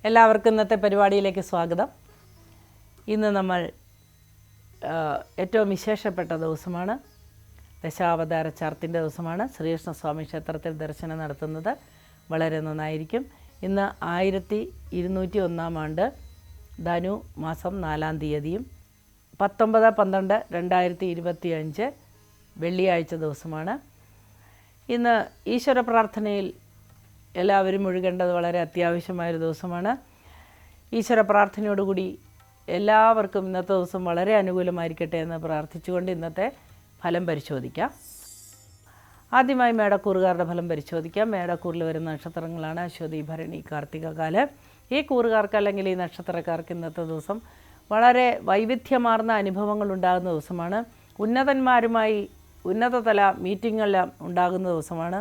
എല്ലാവർക്കും ഇന്നത്തെ പരിപാടിയിലേക്ക് സ്വാഗതം. ഇന്ന് നമ്മൾ ഏറ്റവും വിശേഷപ്പെട്ട ദിവസമാണ്. ദശാവതാര ചാർത്തിൻ്റെ ദിവസമാണ്. ശ്രീകൃഷ്ണസ്വാമി ക്ഷേത്രത്തിൽ ദർശനം നടത്തുന്നത് വളരെ നന്നായിരിക്കും. ഇന്ന് 1201 ആണ്ട് ധനു മാസം 4-ാം തീയതിയും 19/12/2025 വെള്ളിയാഴ്ച ദിവസമാണ്. ഇന്ന് ഈശ്വര പ്രാർത്ഥനയിൽ എല്ലാവരും മുഴുകേണ്ടത് വളരെ അത്യാവശ്യമായൊരു ദിവസമാണ്. ഈശ്വര പ്രാർത്ഥനയോടുകൂടി എല്ലാവർക്കും ഇന്നത്തെ ദിവസം വളരെ അനുകൂലമായിരിക്കട്ടെ എന്ന് പ്രാർത്ഥിച്ചുകൊണ്ട് ഇന്നത്തെ ഫലം പരിശോധിക്കാം. ആദ്യമായി മേടക്കൂറുകാരുടെ ഫലം പരിശോധിക്കാം. മേടക്കൂറിൽ വരുന്ന നക്ഷത്രങ്ങളാണ് അശ്വതി, ഭരണി, കാർത്തിക, കാല്. ഈ കൂറുകാർക്ക് അല്ലെങ്കിൽ ഈ നക്ഷത്രക്കാർക്ക് ഇന്നത്തെ ദിവസം വളരെ വൈവിധ്യമാർന്ന അനുഭവങ്ങൾ ഉണ്ടാകുന്ന ദിവസമാണ്. ഉന്നതന്മാരുമായി ഉന്നതതല മീറ്റിങ്ങെല്ലാം ഉണ്ടാകുന്ന ദിവസമാണ്.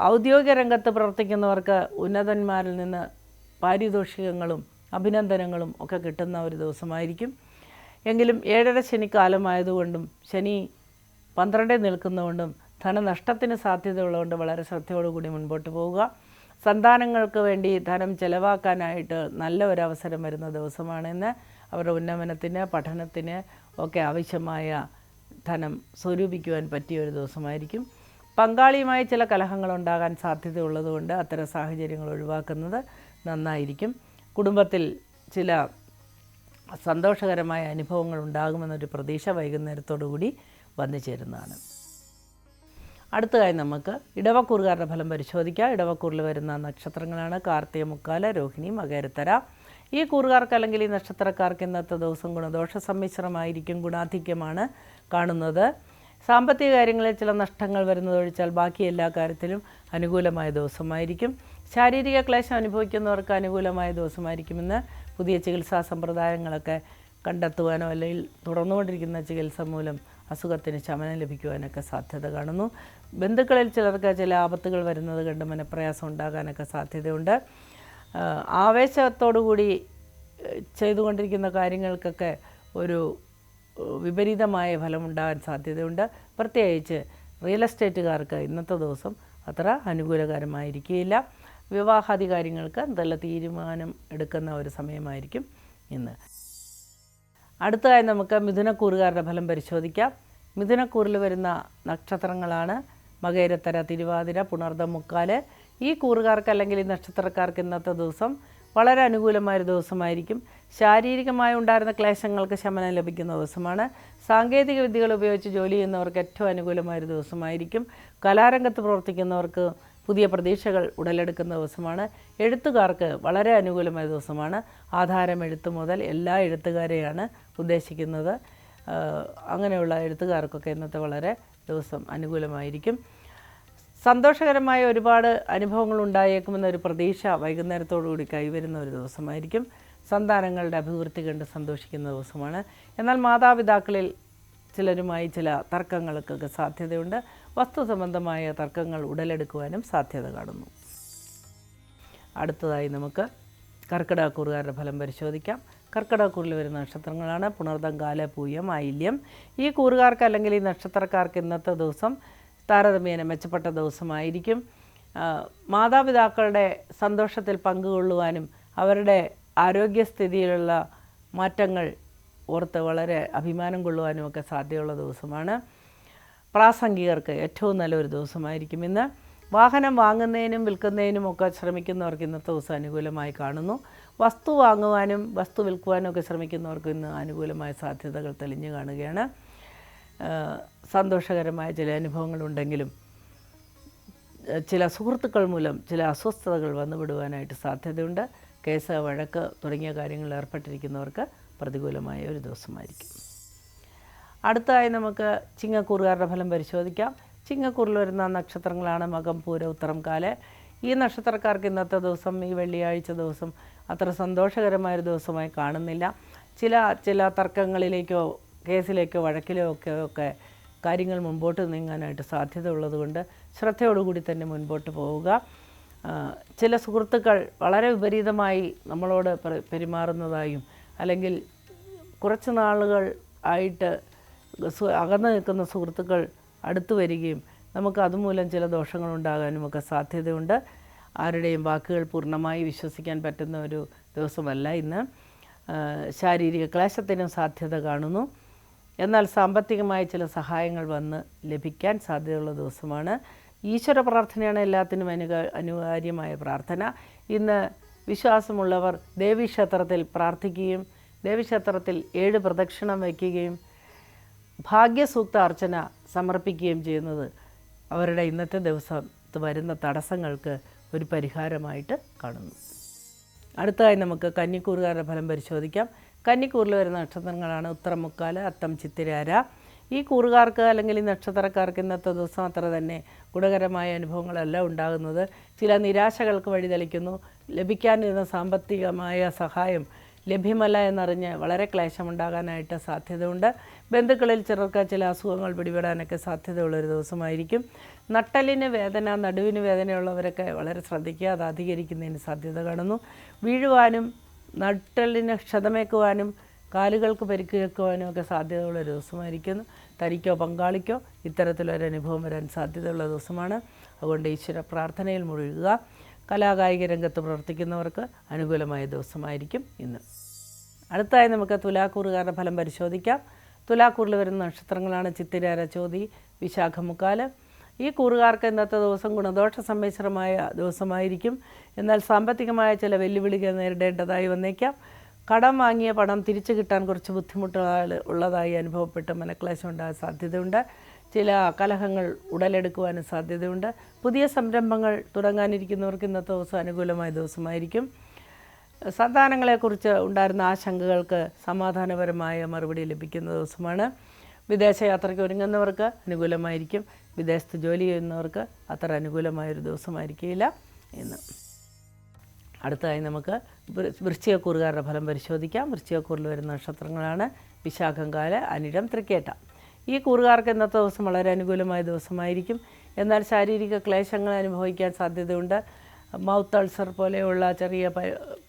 ഔദ്യോഗിക രംഗത്ത് പ്രവർത്തിക്കുന്നവർക്ക് ഉന്നതന്മാരിൽ നിന്ന് പാരിതോഷികങ്ങളും അഭിനന്ദനങ്ങളും ഒക്കെ കിട്ടുന്ന ഒരു ദിവസമായിരിക്കും. എങ്കിലും 7.5 ശനിക്കാലമായതുകൊണ്ടും ശനി 12 നിൽക്കുന്നതുകൊണ്ടും ധനനഷ്ടത്തിന് സാധ്യതയുള്ളതുകൊണ്ട് വളരെ ശ്രദ്ധയോടുകൂടി മുൻപോട്ട് പോവുക. സന്താനങ്ങൾക്ക് വേണ്ടി ധനം ചെലവാക്കാനായിട്ട് നല്ല ഒരവസരം വരുന്ന ദിവസമാണെന്ന്. അവരുടെ ഉന്നമനത്തിന് പഠനത്തിന് ഒക്കെ ആവശ്യമായ ധനം സ്വരൂപിക്കുവാൻ പറ്റിയ ഒരു ദിവസമായിരിക്കും. പങ്കാളിയുമായി ചില കലഹങ്ങളുണ്ടാകാൻ സാധ്യതയുള്ളതുകൊണ്ട് അത്തരം സാഹചര്യങ്ങൾ ഒഴിവാക്കുന്നത് നന്നായിരിക്കും. കുടുംബത്തിൽ ചില സന്തോഷകരമായ അനുഭവങ്ങൾ ഉണ്ടാകുമെന്നൊരു പ്രതീക്ഷ വൈകുന്നേരത്തോടു കൂടി വന്നു ചേരുന്നതാണ്. അടുത്തതായി നമുക്ക് ഇടവക്കൂറുകാരുടെ ഫലം പരിശോധിക്കാം. ഇടവക്കൂറിൽ വരുന്ന നക്ഷത്രങ്ങളാണ് കാർത്തിക, മുക്കാല, രോഹിണി, മകരത്തര. ഈ കൂറുകാർക്ക് അല്ലെങ്കിൽ ഈ നക്ഷത്രക്കാർക്ക് ഇന്നത്തെ ദിവസം ഗുണദോഷ സമ്മിശ്രമായിരിക്കും. ഗുണാധിക്യമാണ് കാണുന്നത്. സാമ്പത്തിക കാര്യങ്ങളിൽ ചില നഷ്ടങ്ങൾ വരുന്നതൊഴിച്ചാൽ ബാക്കി എല്ലാ കാര്യത്തിലും അനുകൂലമായ ദിവസമായിരിക്കും. ശാരീരിക ക്ലേശം അനുഭവിക്കുന്നവർക്ക് അനുകൂലമായ ദിവസമായിരിക്കുമെന്ന്. പുതിയ ചികിത്സാ സമ്പ്രദായങ്ങളൊക്കെ കണ്ടെത്തുവാനോ അല്ലെങ്കിൽ തുടർന്നുകൊണ്ടിരിക്കുന്ന ചികിത്സ മൂലം അസുഖത്തിന് ശമനം ലഭിക്കുവാനൊക്കെ സാധ്യത കാണുന്നു. ബന്ധുക്കളിൽ ചിലർക്ക് ചില ആപത്തുകൾ വരുന്നത് കണ്ട് മനപ്രയാസം ഉണ്ടാകാനൊക്കെ സാധ്യതയുണ്ട്. ആവേശത്തോടുകൂടി ചെയ്തുകൊണ്ടിരിക്കുന്ന കാര്യങ്ങൾക്കൊക്കെ ഒരു വിപരീതമായ ഫലമുണ്ടാകാൻ സാധ്യതയുണ്ട്. പ്രത്യേകിച്ച് റിയൽ എസ്റ്റേറ്റുകാർക്ക് ഇന്നത്തെ ദിവസം അത്ര അനുകൂലകരമായിരിക്കുകയില്ല. വിവാഹാദി കാര്യങ്ങൾക്ക് നല്ല തീരുമാനം എടുക്കുന്ന ഒരു സമയമായിരിക്കും ഇന്ന്. അടുത്തതായി നമുക്ക് മിഥുനക്കൂറുകാരുടെ ഫലം പരിശോധിക്കാം. മിഥുനക്കൂറിൽ വരുന്ന നക്ഷത്രങ്ങളാണ് മകരത്തര, തിരുവാതിര, പുണർദം, മുക്കാല്. ഈ കൂറുകാർക്ക് അല്ലെങ്കിൽ ഈ നക്ഷത്രക്കാർക്ക് ഇന്നത്തെ ദിവസം വളരെ അനുകൂലമായൊരു ദിവസമായിരിക്കും. ശാരീരികമായി ഉണ്ടായിരുന്ന ക്ലേശങ്ങൾക്ക് ശമനം ലഭിക്കുന്ന ദിവസമാണ്. സാങ്കേതിക വിദ്യകൾ ഉപയോഗിച്ച് ജോലി ചെയ്യുന്നവർക്ക് ഏറ്റവും അനുകൂലമായൊരു ദിവസമായിരിക്കും. കലാരംഗത്ത് പ്രവർത്തിക്കുന്നവർക്ക് പുതിയ പ്രതീക്ഷകൾ ഉടലെടുക്കുന്ന ദിവസമാണ്. എഴുത്തുകാർക്ക് വളരെ അനുകൂലമായ ദിവസമാണ്. ആധാരം എഴുത്ത് മുതൽ എല്ലാ എഴുത്തുകാരെയാണ് ഉദ്ദേശിക്കുന്നത്. അങ്ങനെയുള്ള എഴുത്തുകാർക്കൊക്കെ ഇന്നത്തെ വളരെ ദിവസം അനുകൂലമായിരിക്കും. സന്തോഷകരമായ ഒരുപാട് അനുഭവങ്ങൾ ഉണ്ടായേക്കുമെന്നൊരു പ്രതീക്ഷ വൈകുന്നേരത്തോടുകൂടി കൈവരുന്ന ഒരു ദിവസമായിരിക്കും. സന്താനങ്ങളുടെ അഭിവൃദ്ധി കണ്ട് സന്തോഷിക്കുന്ന ദിവസമാണ്. എന്നാൽ മാതാപിതാക്കളിൽ ചിലരുമായി ചില തർക്കങ്ങൾക്കൊക്കെ സാധ്യതയുണ്ട്. വസ്തു സംബന്ധമായ തർക്കങ്ങൾ ഉടലെടുക്കുവാനും സാധ്യത കാണുന്നു. അടുത്തതായി നമുക്ക് കർക്കിടകക്കൂറുകാരുടെ ഫലം പരിശോധിക്കാം. കർക്കിടകക്കൂറിൽ വരുന്ന നക്ഷത്രങ്ങളാണ് പുണർദം, കാല, പൂയം, ആയില്യം. ഈ കൂറുകാർക്ക് അല്ലെങ്കിൽ ഈ നക്ഷത്രക്കാർക്ക് ഇന്നത്തെ ദിവസം താരതമ്യേന മെച്ചപ്പെട്ട ദിവസമായിരിക്കും. മാതാപിതാക്കളുടെ സന്തോഷത്തിൽ പങ്കുകൊള്ളുവാനും അവരുടെ ആരോഗ്യസ്ഥിതിയിലുള്ള മാറ്റങ്ങൾ ഓർത്ത് വളരെ അഭിമാനം കൊള്ളുവാനും ഒക്കെ സാധ്യതയുള്ള ദിവസമാണ്. പ്രാസംഗികർക്ക് ഏറ്റവും നല്ലൊരു ദിവസമായിരിക്കും ഇന്ന്. വാഹനം വാങ്ങുന്നതിനും വിൽക്കുന്നതിനും ഒക്കെ ശ്രമിക്കുന്നവർക്ക് ഇന്നത്തെ ദിവസം അനുകൂലമായി കാണുന്നു. വസ്തു വാങ്ങുവാനും വസ്തു വിൽക്കുവാനും ഒക്കെ ശ്രമിക്കുന്നവർക്ക് ഇന്ന് അനുകൂലമായ സാധ്യതകൾ തെളിഞ്ഞു കാണുകയാണ്. സന്തോഷകരമായ ചില അനുഭവങ്ങളുണ്ടെങ്കിലും ചില സുഹൃത്തുക്കൾ മൂലം ചില അസ്വസ്ഥതകൾ വന്നുവിടുവാനായിട്ട് സാധ്യതയുണ്ട്. കേസ്, വഴക്ക് തുടങ്ങിയ കാര്യങ്ങളിൽ ഏർപ്പെട്ടിരിക്കുന്നവർക്ക് പ്രതികൂലമായ ഒരു ദിവസമായിരിക്കും. അടുത്തതായി നമുക്ക് ചിങ്ങക്കൂറുകാരുടെ ഫലം പരിശോധിക്കാം. ചിങ്ങക്കൂറിൽ വരുന്ന നക്ഷത്രങ്ങളാണ് മകം, പൂരം, ഉത്തരം, കാല്. ഈ നക്ഷത്രക്കാർക്ക് ഇന്നത്തെ ദിവസം, ഈ വെള്ളിയാഴ്ച ദിവസം അത്ര സന്തോഷകരമായൊരു ദിവസമായി കാണുന്നില്ല. ചില തർക്കങ്ങളിലേക്കോ കേസിലേക്കോ വഴക്കിലോ ഒക്കെ കാര്യങ്ങൾ മുമ്പോട്ട് നീങ്ങാനായിട്ട് സാധ്യത ഉള്ളതുകൊണ്ട് ശ്രദ്ധയോടുകൂടി തന്നെ മുൻപോട്ട് പോവുക. ചില സുഹൃത്തുക്കൾ വളരെ വിപരീതമായി നമ്മളോട് പെരുമാറുന്നതായും അല്ലെങ്കിൽ കുറച്ച് നാളുകൾ ആയിട്ട് അകന്നു നിൽക്കുന്ന സുഹൃത്തുക്കൾ അടുത്തു വരികയും നമുക്ക് അതുമൂലം ചില ദോഷങ്ങളുണ്ടാകാനുമൊക്കെ സാധ്യതയുണ്ട്. ആരുടെയും വാക്കുകൾ പൂർണ്ണമായി വിശ്വസിക്കാൻ പറ്റുന്ന ഒരു ദിവസമല്ല ഇന്ന്. ശാരീരിക ക്ലേശത്തിനും സാധ്യത കാണുന്നു. എന്നാൽ സാമ്പത്തികമായ ചില സഹായങ്ങൾ വന്ന് ലഭിക്കാൻ സാധ്യതയുള്ള ദിവസമാണ്. ഈശ്വര പ്രാർത്ഥനയാണ് എല്ലാത്തിനും അനിവാര്യമായ പ്രാർത്ഥന. ഇന്ന് വിശ്വാസമുള്ളവർ ദേവീക്ഷേത്രത്തിൽ പ്രാർത്ഥിക്കുകയും ദേവീക്ഷേത്രത്തിൽ 7 പ്രദക്ഷിണം വയ്ക്കുകയും ഭാഗ്യസൂക്ത അർച്ചന സമർപ്പിക്കുകയും ചെയ്യുന്നത് അവരുടെ ഇന്നത്തെ ദിവസത്ത് വരുന്ന തടസ്സങ്ങൾക്ക് ഒരു പരിഹാരമായിട്ട് കാണുന്നു. അടുത്തതായി നമുക്ക് കന്നിക്കൂറുകാരുടെ ഫലം പരിശോധിക്കാം. കന്നിക്കൂറിൽ വരുന്ന നക്ഷത്രങ്ങളാണ് ഉത്തരം, മുക്കാല്, അത്തം, ചിത്തിരാര. ഈ കൂറുകാർക്ക് അല്ലെങ്കിൽ ഈ നക്ഷത്രക്കാർക്ക് ഇന്നത്തെ ദിവസം അത്ര തന്നെ ഗുണകരമായ അനുഭവങ്ങളല്ല ഉണ്ടാകുന്നത്. ചില നിരാശകൾക്ക് വഴിതെളിക്കുന്നു. ലഭിക്കാനിരുന്ന സാമ്പത്തികമായ സഹായം ലഭ്യമല്ല എന്നറിഞ്ഞ് വളരെ ക്ലേശമുണ്ടാകാനായിട്ട് സാധ്യതയുണ്ട്. ബന്ധുക്കളിൽ ചിലർക്ക് ചില അസുഖങ്ങൾ പിടിപെടാനൊക്കെ സാധ്യതയുള്ളൊരു ദിവസമായിരിക്കും. നട്ടലിന് വേദന, നടുവിന് വേദനയുള്ളവരൊക്കെ വളരെ ശ്രദ്ധിക്കുക, അത് അധികരിക്കുന്നതിന് സാധ്യത കാണുന്നു. വീഴുവാനും നട്ടലിന് ക്ഷതമേക്കുവാനും കാലുകൾക്ക് പരിക്കേൽക്കുവാനും ഒക്കെ സാധ്യതയുള്ള ദിവസമായിരിക്കുന്നു. തനിക്കോ പങ്കാളിക്കോ ഇത്തരത്തിലൊരനുഭവം വരാൻ സാധ്യതയുള്ള ദിവസമാണ്. അതുകൊണ്ട് ഈശ്വര പ്രാർത്ഥനയിൽ മുഴുകുക. കലാകായിക രംഗത്ത് പ്രവർത്തിക്കുന്നവർക്ക് അനുകൂലമായ ദിവസമായിരിക്കും ഇന്ന്. അടുത്തതായി നമുക്ക് തുലാക്കൂറുകാരുടെ ഫലം പരിശോധിക്കാം. തുലാക്കൂറിൽ വരുന്ന നക്ഷത്രങ്ങളാണ് ചിത്തിരാര, ചോതി, വിശാഖം, മുക്കാല്. ഈ കൂറുകാർക്ക് ഇന്നത്തെ ദിവസം ഗുണദോഷ സമ്മിശ്രമായ ദിവസമായിരിക്കും. എന്നാൽ സാമ്പത്തികമായ ചില വെല്ലുവിളികൾ നേരിടേണ്ടതായി വന്നേക്കാം. കടം വാങ്ങിയ പണം തിരിച്ചു കിട്ടാൻ കുറച്ച് ബുദ്ധിമുട്ടുകൾ ഉള്ളതായി അനുഭവപ്പെട്ട് മനക്ലേശം ഉണ്ടാകാൻ സാധ്യതയുണ്ട്. ചില കലഹങ്ങൾ ഉടലെടുക്കുവാനും സാധ്യതയുണ്ട്. പുതിയ സംരംഭങ്ങൾ തുടങ്ങാനിരിക്കുന്നവർക്ക് ഇന്നത്തെ ദിവസം അനുകൂലമായ ദിവസമായിരിക്കും. സന്താനങ്ങളെക്കുറിച്ച് ഉണ്ടായിരുന്ന ആശങ്കകൾക്ക് സമാധാനപരമായ മറുപടി ലഭിക്കുന്ന ദിവസമാണ്. വിദേശയാത്രയ്ക്ക് ഒരുങ്ങുന്നവർക്ക് അനുകൂലമായിരിക്കും. വിദേശത്ത് ജോലി ചെയ്യുന്നവർക്ക് അത്ര അനുകൂലമായൊരു ദിവസമായിരിക്കില്ല ഇന്ന്. അടുത്തതായി നമുക്ക് വൃശ്ചികക്കൂറുകാരുടെ ഫലം പരിശോധിക്കാം. വൃശ്ചികക്കൂറിൽ വരുന്ന നക്ഷത്രങ്ങളാണ് വിശാഖം, കാല്, അനിഴം, തൃക്കേട്ട. ഈ കൂറുകാർക്ക് ഇന്നത്തെ ദിവസം വളരെ അനുകൂലമായ ദിവസമായിരിക്കും. എന്നാൽ ശാരീരിക ക്ലേശങ്ങൾ അനുഭവിക്കാൻ സാധ്യതയുണ്ട്. മൗത്ത് അൾസർ പോലെയുള്ള ചെറിയ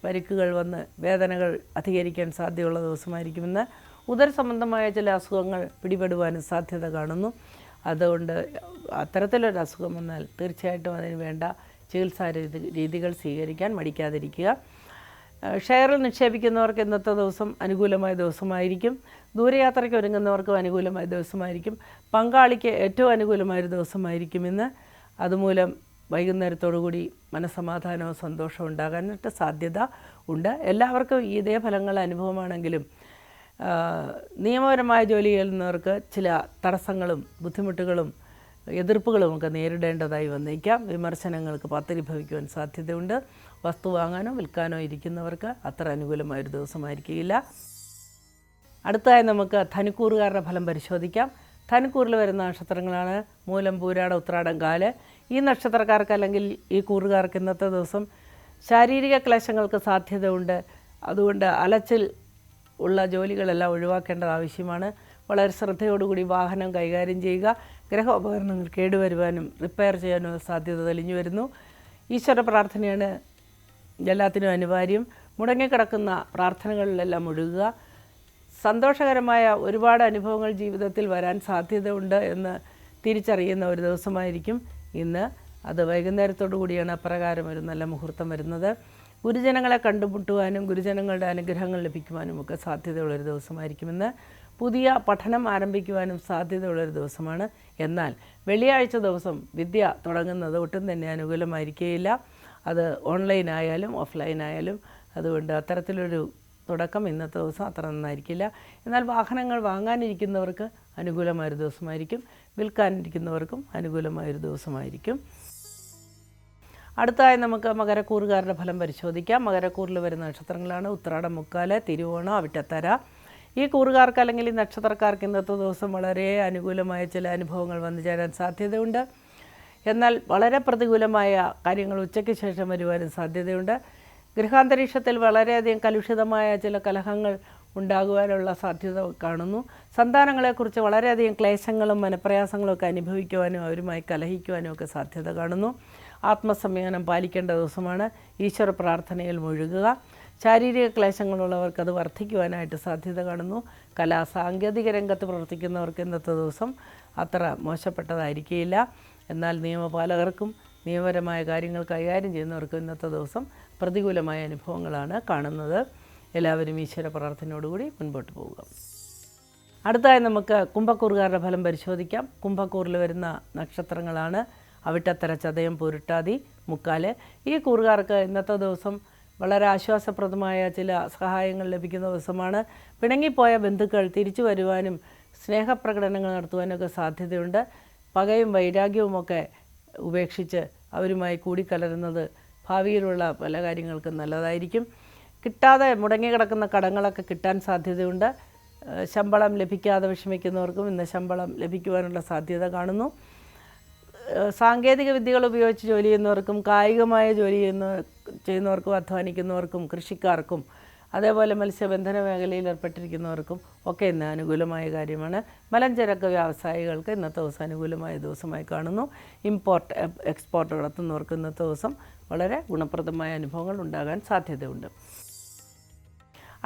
പരിക്കുകൾ വന്ന് വേദനകൾ അധികരിക്കാൻ സാധ്യതയുള്ള ദിവസമായിരിക്കുമെന്ന്. ഉദര സംബന്ധമായ ചില അസുഖങ്ങൾ പിടിപെടുവാനും സാധ്യത കാണുന്നു. അതുകൊണ്ട് അത്തരത്തിലൊരു അസുഖം വന്നാൽ തീർച്ചയായിട്ടും അതിന് വേണ്ട ചികിത്സാ രീതികൾ സ്വീകരിക്കാൻ മടിക്കാതിരിക്കുക. ഷെയറിൽ നിക്ഷേപിക്കുന്നവർക്ക് ഇന്നത്തെ ദിവസം അനുകൂലമായ ദിവസമായിരിക്കും. ദൂരയാത്രയ്ക്ക് ഒരുങ്ങുന്നവർക്കും അനുകൂലമായ ദിവസമായിരിക്കും. പങ്കാളിക്ക് ഏറ്റവും അനുകൂലമായൊരു ദിവസമായിരിക്കും ഇന്ന്. അതുമൂലം വൈകുന്നേരത്തോടുകൂടി മനസ്സമാധാനവും സന്തോഷവും ഉണ്ടാകാനായിട്ട് സാധ്യത ഉണ്ട്. എല്ലാവർക്കും ഇതേ ഫലങ്ങൾ അനുഭവമാണെങ്കിലും നിയമപരമായ ജോലി ചെയ്യുന്നവർക്ക് ചില തടസ്സങ്ങളും ബുദ്ധിമുട്ടുകളും എതിർപ്പുകളുമൊക്കെ നേരിടേണ്ടതായി വന്നേക്കാം. വിമർശനങ്ങൾക്ക് പത്തിരിഭവിക്കുവാൻ സാധ്യതയുണ്ട്. വസ്തു വാങ്ങാനോ വിൽക്കാനോ ഇരിക്കുന്നവർക്ക് അത്ര അനുകൂലമായൊരു ദിവസമായിരിക്കില്ല. അടുത്തതായി നമുക്ക് ധനുക്കൂറുകാരുടെ ഫലം പരിശോധിക്കാം. ധനുക്കൂറിൽ വരുന്ന നക്ഷത്രങ്ങളാണ് മൂലം, പൂരാട, ഉത്രാടം, കാല്. ഈ നക്ഷത്രക്കാർക്ക് അല്ലെങ്കിൽ ഈ കൂറുകാർക്ക് ഇന്നത്തെ ദിവസം ശാരീരിക ക്ലേശങ്ങൾക്ക് സാധ്യതയുണ്ട്. അതുകൊണ്ട് അലച്ചിൽ ഉള്ള ജോലികളെല്ലാം ഒഴിവാക്കേണ്ടത് ആവശ്യമാണ്. വളരെ ശ്രദ്ധയോടുകൂടി വാഹനം കൈകാര്യം ചെയ്യുക. ഗ്രഹോപകരണങ്ങൾ കേടുവരുവാനും റിപ്പയർ ചെയ്യാനും സാധ്യത തെളിഞ്ഞു വരുന്നു. ഈശ്വര പ്രാർത്ഥനയാണ് എല്ലാത്തിനും അനിവാര്യം. മുടങ്ങിക്കിടക്കുന്ന പ്രാർത്ഥനകളിലെല്ലാം മുഴുകുക. സന്തോഷകരമായ ഒരുപാട് അനുഭവങ്ങൾ ജീവിതത്തിൽ വരാൻ സാധ്യതയുണ്ട് എന്ന് തിരിച്ചറിയുന്ന ഒരു ദിവസമായിരിക്കും ഇന്ന്. അത് വൈകുന്നേരത്തോടു കൂടിയാണ് അപ്രകാരം ഒരു നല്ല മുഹൂർത്തം വരുന്നത്. ഗുരുജനങ്ങളെ കണ്ടുമുട്ടുവാനും ഗുരുജനങ്ങളുടെ അനുഗ്രഹങ്ങൾ ലഭിക്കുവാനും ഒക്കെ സാധ്യതയുള്ളൊരു ദിവസമായിരിക്കുമെന്ന്. പുതിയ പഠനം ആരംഭിക്കുവാനും സാധ്യതയുള്ളൊരു ദിവസമാണ്. എന്നാൽ വെള്ളിയാഴ്ച ദിവസം വിദ്യ തുടങ്ങുന്നത് ഒട്ടും തന്നെ അനുകൂലമായിരിക്കുകയില്ല. അത് ഓൺലൈനായാലും ഓഫ്ലൈനായാലും. അതുകൊണ്ട് അത്തരത്തിലൊരു തുടക്കം ഇന്നത്തെ ദിവസം അത്ര നന്നായിരിക്കില്ല. എന്നാൽ വാഹനങ്ങൾ വാങ്ങാനിരിക്കുന്നവർക്ക് അനുകൂലമായൊരു ദിവസമായിരിക്കും. വിൽക്കാനിരിക്കുന്നവർക്കും അനുകൂലമായൊരു ദിവസമായിരിക്കും. അടുത്തതായി നമുക്ക് മകരക്കൂറുകാരുടെ ഫലം പരിശോധിക്കാം. മകരക്കൂറിൽ വരുന്ന നക്ഷത്രങ്ങളാണ് ഉത്രാടം, മുക്കാല്, തിരുവോണം, അവിട്ടത്തര. ഈ കൂറുകാർക്ക് അല്ലെങ്കിൽ ഈ നക്ഷത്രക്കാർക്ക് ഇന്നത്തെ ദിവസം വളരെ അനുകൂലമായ ചില അനുഭവങ്ങൾ വന്നു ചേരാൻ സാധ്യതയുണ്ട്. എന്നാൽ വളരെ പ്രതികൂലമായ കാര്യങ്ങൾ ഉച്ചയ്ക്ക് ശേഷം വരുവാനും സാധ്യതയുണ്ട്. ഗൃഹാന്തരീക്ഷത്തിൽ വളരെയധികം കലുഷിതമായ ചില കലഹങ്ങൾ ഉണ്ടാകുവാനുള്ള സാധ്യത കാണുന്നു. സന്താനങ്ങളെക്കുറിച്ച് വളരെയധികം ക്ലേശങ്ങളും മനപ്രയാസങ്ങളും ഒക്കെ അനുഭവിക്കുവാനും അവരുമായി കലഹിക്കുവാനും ഒക്കെ സാധ്യത കാണുന്നു. ആത്മസംയമനം പാലിക്കേണ്ട ദിവസമാണ്. ഈശ്വര പ്രാർത്ഥനയിൽ മുഴുകുക. ശാരീരിക ക്ലേശങ്ങളുള്ളവർക്ക് അത് വർദ്ധിക്കുവാനായിട്ട് സാധ്യത കാണുന്നു. സാങ്കേതിക രംഗത്ത് പ്രവർത്തിക്കുന്നവർക്ക് ഇന്നത്തെ ദിവസം അത്ര മോശപ്പെട്ടതായിരിക്കില്ല. എന്നാൽ നിയമപാലകർക്കും നിയമപരമായ കാര്യങ്ങൾ കൈകാര്യം ചെയ്യുന്നവർക്ക് ഇന്നത്തെ ദിവസം പ്രതികൂലമായ അനുഭവങ്ങളാണ് കാണുന്നത്. എല്ലാവരും ഈശ്വര പ്രാർത്ഥനയോടുകൂടി മുൻപോട്ട് പോവുക. അടുത്തതായി നമുക്ക് കുംഭക്കൂറുകാരുടെ ഫലം പരിശോധിക്കാം. കുംഭക്കൂറിൽ വരുന്ന നക്ഷത്രങ്ങളാണ് അവിട്ടത്തര, ചതയം, പൂരുട്ടാതി, മുക്കാല്. ഈ കൂറുകാർക്ക് ഇന്നത്തെ ദിവസം വളരെ ആശ്വാസപ്രദമായ ചില സഹായങ്ങൾ ലഭിക്കുന്ന ദിവസമാണ്. പിണങ്ങിപ്പോയ ബന്ധുക്കൾ തിരിച്ചു വരുവാനും സ്നേഹപ്രകടനങ്ങൾ നടത്തുവാനൊക്കെ സാധ്യതയുണ്ട്. പകയും വൈരാഗ്യവുമൊക്കെ ഉപേക്ഷിച്ച് അവരുമായി കൂടിക്കലരുന്നത് ഭാവിയിലുള്ള പല കാര്യങ്ങൾക്കും നല്ലതായിരിക്കും. കിട്ടാതെ മുടങ്ങിക്കിടക്കുന്ന കടങ്ങളൊക്കെ കിട്ടാൻ സാധ്യതയുണ്ട്. ശമ്പളം ലഭിക്കാതെ വിഷമിക്കുന്നവർക്കും ഇന്ന് ശമ്പളം ലഭിക്കുവാനുള്ള സാധ്യത കാണുന്നു. സാങ്കേതിക വിദ്യകൾ ഉപയോഗിച്ച് ജോലി ചെയ്യുന്നവർക്കും കായികമായ ജോലി ചെയ്യുന്നവർക്കും അധ്വാനിക്കുന്നവർക്കും കൃഷിക്കാർക്കും അതേപോലെ മത്സ്യബന്ധന മേഖലയിൽ ഏർപ്പെട്ടിരിക്കുന്നവർക്കും ഒക്കെ ഇന്ന് അനുകൂലമായ കാര്യമാണ്. മലഞ്ചരക്ക് വ്യവസായികൾക്ക് ഇന്നത്തെ ദിവസം അനുകൂലമായ ദിവസമായി കാണുന്നു. ഇമ്പോർട്ട് എക്സ്പോർട്ട് നടത്തുന്നവർക്ക് ഇന്നത്തെ ദിവസം വളരെ ഗുണപ്രദമായ അനുഭവങ്ങൾ ഉണ്ടാകാൻ സാധ്യതയുണ്ട്.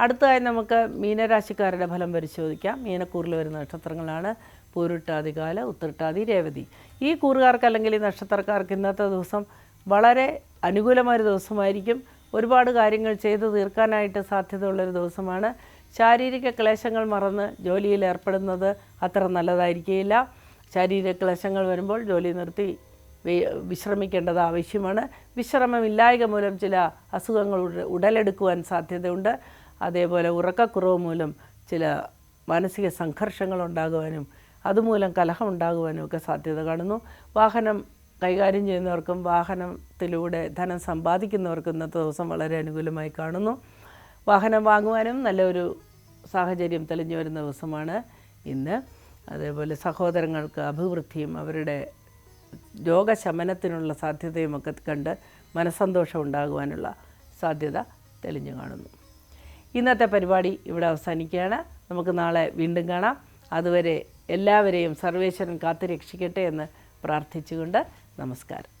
അടുത്തതായി നമുക്ക് മീനരാശിക്കാരുടെ ഫലം പരിശോധിക്കാം. മീനക്കൂറിൽ വരുന്ന നക്ഷത്രങ്ങളാണ് പൂരുട്ടാതി, കാല, ഉത്രട്ടാതി, രേവതി. ഈ കൂറുകാർക്ക് അല്ലെങ്കിൽ ഈ നക്ഷത്രക്കാർക്ക് ഇന്നത്തെ ദിവസം വളരെ അനുകൂലമായൊരു ദിവസമായിരിക്കും. ഒരുപാട് കാര്യങ്ങൾ ചെയ്തു തീർക്കാനായിട്ട് സാധ്യതയുള്ളൊരു ദിവസമാണ്. ശാരീരിക ക്ലേശങ്ങൾ മറന്ന് ജോലിയിൽ ഏർപ്പെടുന്നത് അത്ര നല്ലതായിരിക്കില്ല. ശാരീരിക ക്ലേശങ്ങൾ വരുമ്പോൾ ജോലി നിർത്തി വിശ്രമിക്കേണ്ടത് ആവശ്യമാണ്. വിശ്രമമില്ലായ്ക മൂലം ചില അസുഖങ്ങൾ ഉടലെടുക്കുവാൻ സാധ്യതയുണ്ട്. അതേപോലെ ഉറക്കക്കുറവ് മൂലം ചില മാനസിക സംഘർഷങ്ങൾ ഉണ്ടാകുവാനും അതുമൂലം കലഹം ഉണ്ടാകുവാനും ഒക്കെ സാധ്യത കാണുന്നു. വാഹനം കൈകാര്യം ചെയ്യുന്നവർക്കും വാഹനത്തിലൂടെ ധനം സമ്പാദിക്കുന്നവർക്കും ഇന്നത്തെ ദിവസം വളരെ അനുകൂലമായി കാണുന്നു. വാഹനം വാങ്ങുവാനും നല്ലൊരു സാഹചര്യം തെളിഞ്ഞു വരുന്ന ദിവസമാണ് ഇന്ന്. അതേപോലെ സഹോദരങ്ങൾക്ക് അഭിവൃദ്ധിയും അവരുടെ രോഗശമനത്തിനുള്ള സാധ്യതയുമൊക്കെ കണ്ട് മനസ്സന്തോഷം ഉണ്ടാകുവാനുള്ള സാധ്യത തെളിഞ്ഞു കാണുന്നു. ഇന്നത്തെ പരിപാടി ഇവിടെ അവസാനിക്കുകയാണ്. നമുക്ക് നാളെ വീണ്ടും കാണാം. അതുവരെ എല്ലാവരെയും സർവേശ്വരൻ കാത്തു രക്ഷിക്കട്ടെ എന്ന് പ്രാർത്ഥിച്ചുകൊണ്ട് നമസ്കാരം.